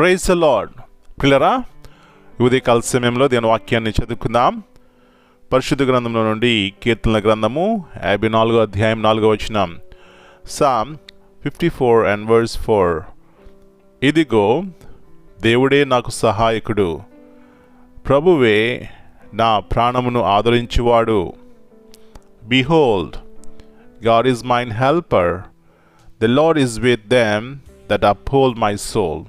Praise the lord. పిల్లరా, ఉదయకాల సమయంలో దేని వాక్యాన్ని చదువుకుందాం. పరిశుద్ధ గ్రంథంలో నుండి కీర్తనల గ్రంథము 54వ అధ్యాయం 4వ వచనం. Psalm 54 and verse 4. ఇదిగో దేవుడే నాకు సహాయకుడు, ప్రభువే నా ప్రాణమును ఆదరించువాడు. Behold, God is mine helper, the Lord is with them that uphold my soul.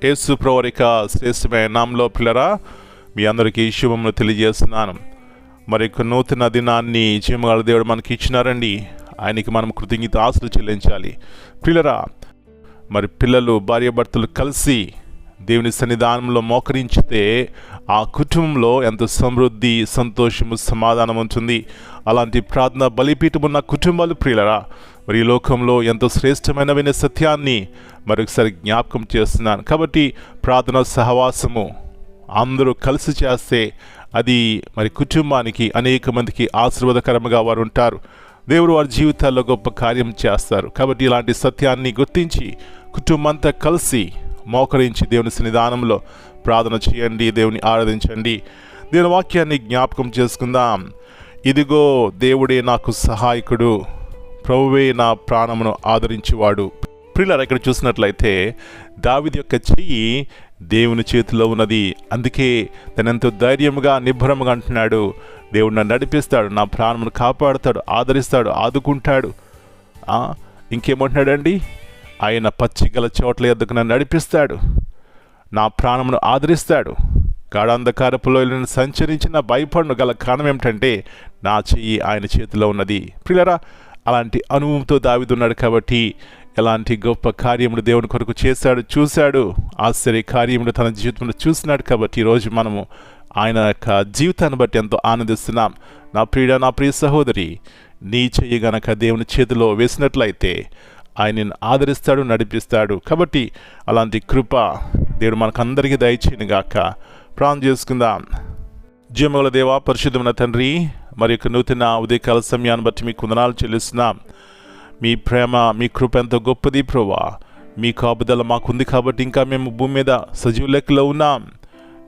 యేసు ప్రభువు శ్రేష్టమైన నామములో పిల్లరా, మీ అందరికీ శుభములు తెలియజేస్తున్నాను. మరి నూతన దినాన్ని జీవగల దేవుడు మనకి ఇచ్చినారండి. ఆయనకి మనం కృతజ్ఞతాస్తుతులు చెల్లించాలి. పిల్లరా, మరి పిల్లలు భార్యాభర్తలు కలిసి దేవుని సన్నిధానంలో మోకరించితే ఆ కుటుంబంలో ఎంతో సమృద్ధి, సంతోషము, సమాధానం ఉంటుంది. అలాంటి ప్రార్థన బలిపీఠం ఉన్న కుటుంబాలు ప్రియులరా, మరి ఈ లోకంలో ఎంతో శ్రేష్టమైన సత్యాన్ని మరొకసారి జ్ఞాపకం చేస్తున్నాను. కాబట్టి ప్రార్థన సహవాసము అందరూ కలిసి చేస్తే అది మరి కుటుంబానికి అనేక మందికి ఆశీర్వాదకరంగా వారు ఉంటారు. దేవుడు వారి జీవితాల్లో గొప్ప కార్యం చేస్తారు. కాబట్టి ఇలాంటి సత్యాన్ని గుర్తించి కుటుంబం అంతా కలిసి మోకరించి దేవుని సన్నిధానంలో ప్రార్థన చేయండి, దేవుని ఆరాధించండి. దేవుని వాక్యాన్ని జ్ఞాపకం చేసుకుందాం. ఇదిగో దేవుడే నాకు సహాయకుడు, ప్రభువే నా ప్రాణమును ఆదరించేవాడు. ప్రియులారా, ఇక్కడ చూసినట్లయితే దావీదు యొక్క చెయ్యి దేవుని చేతిలో ఉన్నది. అందుకే తనెంతో ధైర్యముగా నిబ్బరముగా అంటున్నాడు, దేవుడు నన్ను నడిపిస్తాడు, నా ప్రాణమును కాపాడుతాడు, ఆదరిస్తాడు, ఆదుకుంటాడు. ఇంకేమంటున్నాడండి? ఆయన పచ్చిగల చోట్ల యొద్దకు నన్ను నడిపిస్తాడు, నా ప్రాణమును ఆదరిస్తాడు, గాఢాంధకారపు లోయలను సంచరించిన భయపడను గల కారణం ఏమిటంటే నా చెయ్యి ఆయన చేతిలో ఉన్నది. ప్రియులారా, అలాంటి అనుభవంతో దావీదు ఉన్నాడు. కాబట్టి ఎలాంటి గొప్ప కార్యములు దేవుని కొరకు చేశాడు, చూశాడు. ఆశ్చర్య కార్యములు తన జీవితంలో చూసినాడు. కాబట్టి ఈరోజు మనము ఆయన యొక్క జీవితాన్ని బట్టి ఎంతో ఆనందిస్తున్నాం. నా ప్రియ సహోదరి, నీ చెయ్యి గనక దేవుని చేతిలో వేసినట్లయితే ఆయన నిన్ను ఆదరిస్తాడు, నడిపిస్తాడు. కాబట్టి అలాంటి కృప దేవుడు మనకందరికీ దయచేయను గాక. ప్రార్థన చేసుకుందాం. జీవముగల దేవా, పరిశుద్ధమైన తండ్రి, మరి యొక్క నూతన ఉదయకాల సమయాన్ని బట్టి మీకు వందనాలు చెల్లిస్తున్నాం. మీ ప్రేమ, మీ కృప ఎంతో గొప్పది ప్రభువా. మీ కాపుదల మాకుంది కాబట్టి ఇంకా మేము భూమి మీద సజీవ లెక్కలో ఉన్నాం.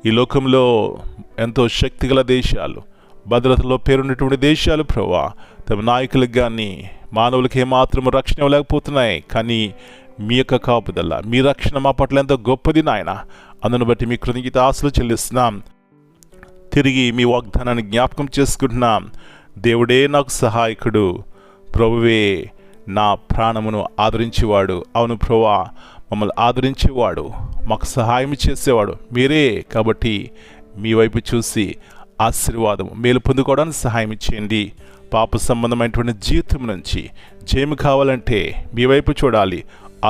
ఈ లోకంలో ఎంతో శక్తిగల దేశాలు, భద్రతలో పేరున్నటువంటి దేశాలు ప్రభువా, తమ నాయకులకు కానీ మానవులకి ఏమాత్రం రక్షణ ఇవ్వలేకపోతున్నాయి. కానీ మీ యొక్క కాపుదల, మీ రక్షణ మా పట్ల ఎంతో గొప్పది నాయన. అందును బట్టి మీ కృతజ్ఞతాస్తుతులు చెల్లిస్తున్నాం. తిరిగి మీ వాగ్దానాన్ని జ్ఞాపకం చేసుకుంటున్నాం. దేవుడే నాకు సహాయకుడు, ప్రభువే నా ప్రాణమును ఆదరించేవాడు. అవును ప్రభువా, మమ్మల్ని ఆదరించేవాడు, మాకు సహాయం చేసేవాడు మీరే. కాబట్టి మీ వైపు చూసి ఆశీర్వాదం, మేలు పొందుకోవడానికి సహాయం చేయండి. పాప సంబంధమైనటువంటి జీవితం నుంచి జయము కావాలంటే మీ వైపు చూడాలి.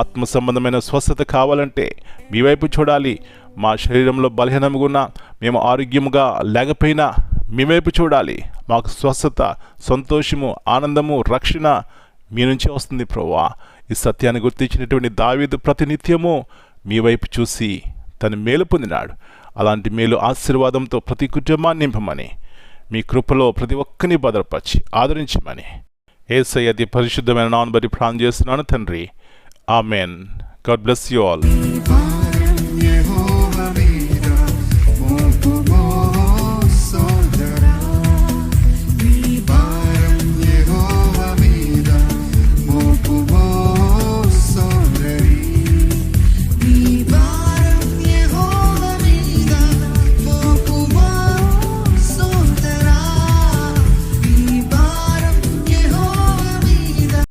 ఆత్మ సంబంధమైన స్వస్థత కావాలంటే మీ వైపు చూడాలి. మా శరీరంలో బలహీనంగా ఉన్న, మేము ఆరోగ్యముగా లేకపోయినా మీ వైపు చూడాలి. మాకు స్వస్థత, సంతోషము, ఆనందము, రక్షణ మీ నుంచే వస్తుంది ప్రభువా. ఈ సత్యాన్ని గుర్తించినటువంటి దావీదు ప్రతినిత్యము మీ వైపు చూసి తను మేలు పొందినాడు. అలాంటి మేలు ఆశీర్వాదంతో ప్రతి కుటుంబాన్ని నింపమని, మీ కృపలో ప్రతి ఒక్కరిని భద్రపరిచి ఆదరించమని యేసయ్య అతి పరిశుద్ధమైన నామమున బట్టి ప్రార్థన చేస్తున్నాను తండ్రి. Amen. God bless you all.